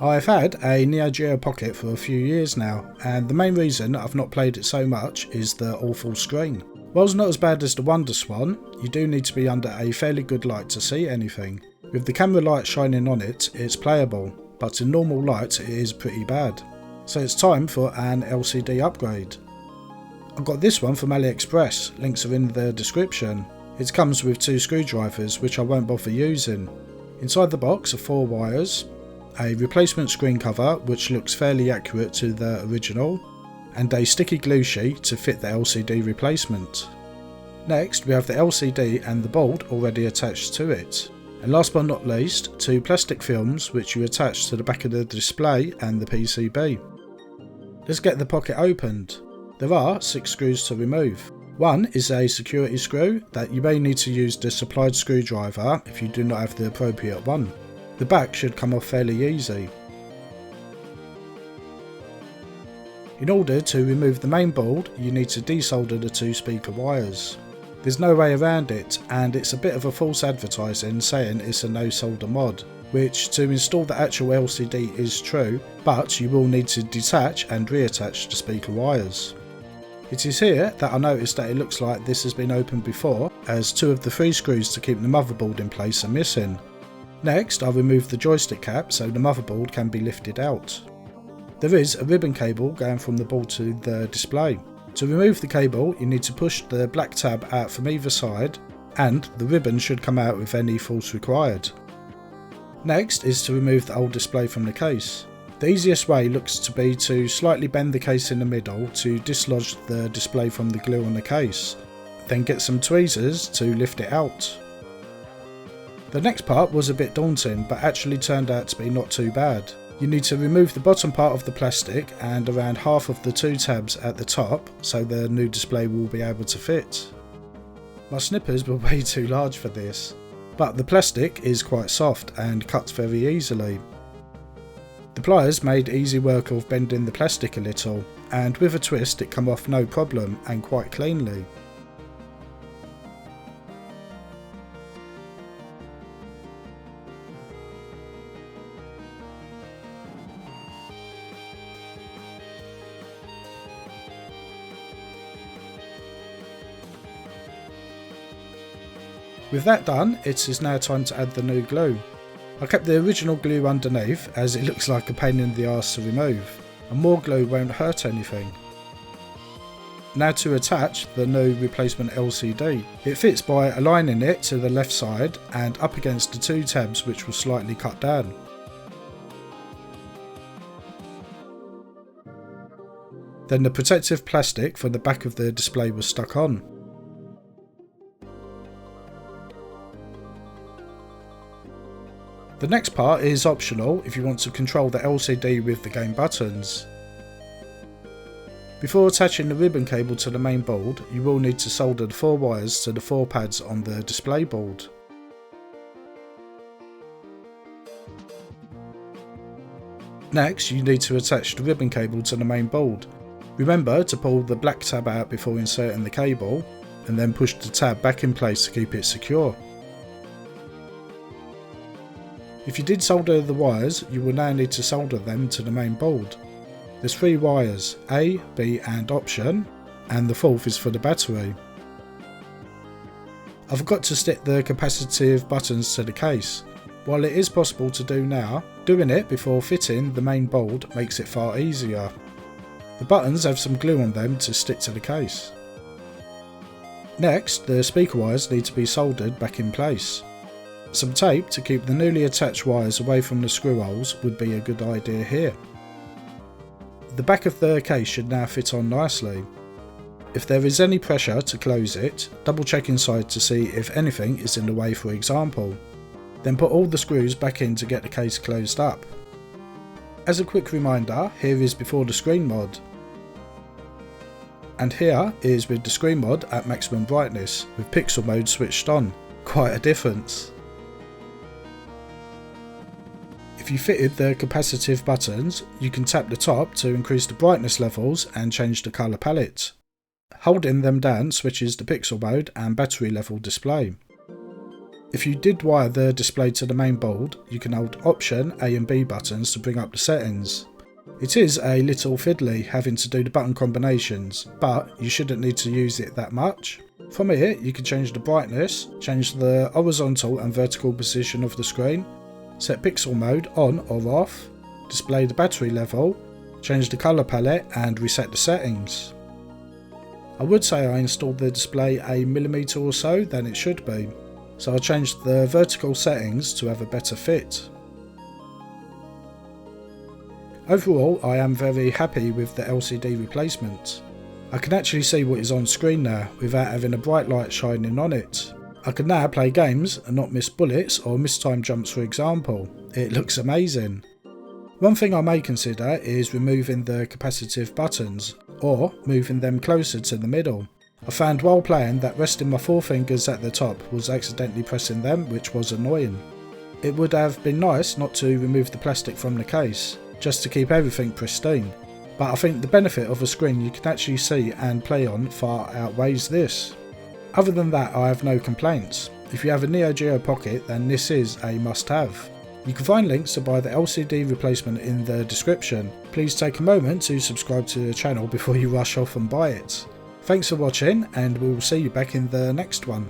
I've had a Neo Geo Pocket for a few years now, and the main reason I've not played it so much is the awful screen. While it's not as bad as the WonderSwan, you do need to be under a fairly good light to see anything. With the camera light shining on it, it's playable, but in normal light it is pretty bad. So it's time for an LCD upgrade. I got this one from AliExpress, links are in the description. It comes with 2 screwdrivers which I won't bother using. Inside the box are 4 wires, a replacement screen cover which looks fairly accurate to the original, and a sticky glue sheet to fit the LCD replacement. Next we have the LCD and the board already attached to it. And last but not least, 2 plastic films which you attach to the back of the display and the PCB. Let's get the Pocket opened. There are 6 screws to remove. One is a security screw that you may need to use the supplied screwdriver if you do not have the appropriate one. The back should come off fairly easy. In order to remove the main board, you need to desolder the 2 speaker wires. There's no way around it, and it's a bit of a false advertising saying it's a no solder mod, which to install the actual LCD is true, but you will need to detach and reattach the speaker wires. It is here that I noticed that it looks like this has been opened before, as 2 of the 3 screws to keep the motherboard in place are missing. Next, I'll remove the joystick cap so the motherboard can be lifted out. There is a ribbon cable going from the board to the display. To remove the cable, you need to push the black tab out from either side, and the ribbon should come out with any force required. Next is to remove the old display from the case. The easiest way looks to be to slightly bend the case in the middle to dislodge the display from the glue on the case, then get some tweezers to lift it out. The next part was a bit daunting, but actually turned out to be not too bad. You need to remove the bottom part of the plastic and around half of the 2 tabs at the top so the new display will be able to fit. My snippers were way too large for this, but the plastic is quite soft and cuts very easily. The pliers made easy work of bending the plastic a little, and with a twist it come off no problem and quite cleanly. With that done, it is now time to add the new glue. I kept the original glue underneath as it looks like a pain in the arse to remove, and more glue won't hurt anything. Now to attach the new replacement LCD. It fits by aligning it to the left side and up against the 2 tabs which were slightly cut down. Then the protective plastic for the back of the display was stuck on. The next part is optional if you want to control the LCD with the game buttons. Before attaching the ribbon cable to the main board, you will need to solder the 4 wires to the 4 pads on the display board. Next, you need to attach the ribbon cable to the main board. Remember to pull the black tab out before inserting the cable, and then push the tab back in place to keep it secure. If you did solder the wires, you will now need to solder them to the main board. There's 3 wires, A, B and option, and the 4th is for the battery. I forgot to stick the capacitive buttons to the case. While it is possible to do now, doing it before fitting the main board makes it far easier. The buttons have some glue on them to stick to the case. Next, the speaker wires need to be soldered back in place. Some tape to keep the newly attached wires away from the screw holes would be a good idea here. The back of the case should now fit on nicely. If there is any pressure to close it, double check inside to see if anything is in the way, for example. Then put all the screws back in to get the case closed up. As a quick reminder, here is before the screen mod. And here is with the screen mod at maximum brightness, with pixel mode switched on. Quite a difference. If you fitted the capacitive buttons, you can tap the top to increase the brightness levels and change the colour palette. Holding them down switches the pixel mode and battery level display. If you did wire the display to the main board, you can hold Option, A and B buttons to bring up the settings. It is a little fiddly having to do the button combinations, but you shouldn't need to use it that much. From here you can change the brightness, change the horizontal and vertical position of the screen, set pixel mode on or off, display the battery level, change the colour palette and reset the settings. I would say I installed the display a millimetre or so than it should be, so I changed the vertical settings to have a better fit. Overall, I am very happy with the LCD replacement. I can actually see what is on screen now without having a bright light shining on it. I can now play games and not miss bullets or miss time jumps, for example. It looks amazing. One thing I may consider is removing the capacitive buttons or moving them closer to the middle. I found while playing that resting my forefingers at the top was accidentally pressing them, which was annoying. It would have been nice not to remove the plastic from the case, just to keep everything pristine, but I think the benefit of a screen you can actually see and play on far outweighs this. Other than that, I have no complaints. If you have a Neo Geo Pocket, then this is a must-have. You can find links to buy the LCD replacement in the description. Please take a moment to subscribe to the channel before you rush off and buy it. Thanks for watching, and we will see you back in the next one.